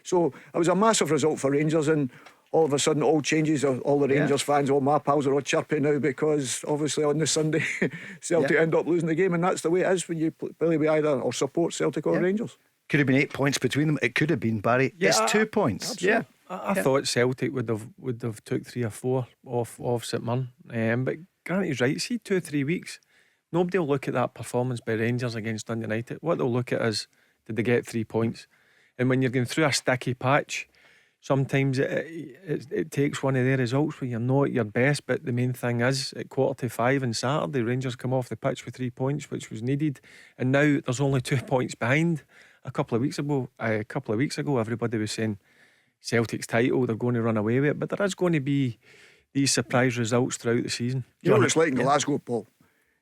So it was a massive result for Rangers, and all of a sudden all changes. All the Rangers fans, all my pals are all chirpy now because obviously on the Sunday Celtic end up losing the game, and that's the way it is when you play with either or support Celtic or Rangers. Could have been 8 points between them. It could have been, Barry. It's 2 points. Absolutely. I thought Celtic would have took 3 or 4 off St Mirren, but Grant is right. See, 2 or 3 weeks, nobody will look at that performance by Rangers against Dundee United. What they'll look at is, did they get 3 points? And when you're going through a sticky patch, sometimes it takes one of their results where you're not at your best. But the main thing is, at 4:45 on Saturday, Rangers come off the pitch with 3 points, which was needed, and now there's only 2 points behind. A couple of weeks ago, everybody was saying Celtic's title, they're going to run away with it, but there is going to be these surprise results throughout the season. You know what it's like in Glasgow, Paul?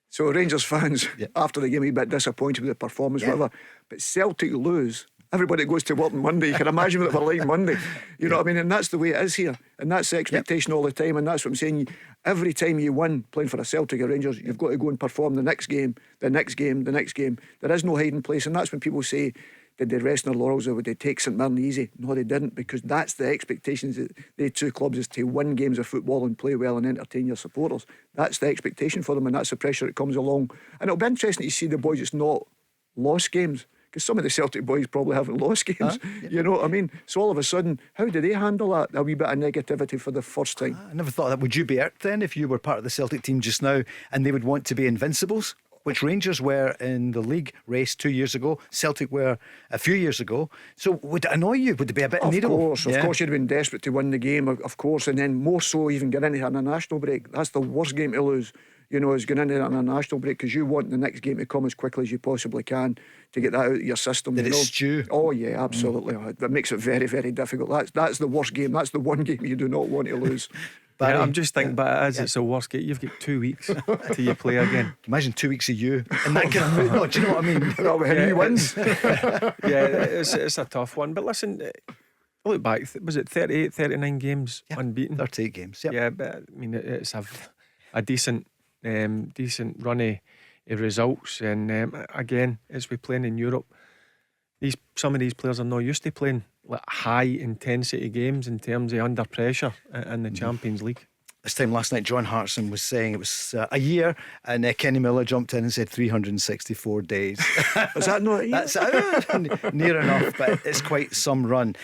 So Rangers fans after the game a bit disappointed with the performance, whatever, but Celtic lose, everybody goes to work on Monday. You can imagine what they were like Monday. You know what I mean? And that's the way it is here, and that's the expectation all the time. And that's what I'm saying. Every time you win playing for a Celtic or Rangers, you've got to go and perform the next game, the next game, the next game. There is no hiding place, and that's when people say, did they rest on their laurels or would they take St Mirren easy? No, they didn't, because that's the expectations that they two clubs is to win games of football and play well and entertain your supporters. That's the expectation for them, and that's the pressure that comes along. And it'll be interesting to see the boys that's not lost games, because some of the Celtic boys probably haven't lost games. You know what I mean? So all of a sudden, how do they handle that? A wee bit of negativity for the first time. I never thought that. Would you be irked then if you were part of the Celtic team just now and they would want to be invincibles, which Rangers were in the league race 2 years ago, Celtic were a few years ago? So would it annoy you? Would it be a bit needle? Of course you'd have been desperate to win the game, of course, and then more so even get into an international break. That's the worst game to lose, you know, is going into an international break, because you want the next game to come as quickly as you possibly can to get that out of your system. Did it stew? Oh yeah, absolutely. That makes it very, very difficult. That's the worst game. That's the one game you do not want to lose. Barry, I'm just thinking, but it's a worst game. You've got 2 weeks till you play again. Imagine 2 weeks of you and that kind of mood. No, do you know what I mean? Well, Henry wins. It's a tough one. But listen, look back. Was it 38, 39 games unbeaten? 38 games. Yeah, but I mean, it's a decent run of results. And again, as we're playing in Europe, some of these players are not used to playing like high intensity games in terms of under pressure in the Champions League. This time last night, John Hartson was saying it was a year, and Kenny Miller jumped in and said 364 days. Is that not? That's near enough, but it's quite some run.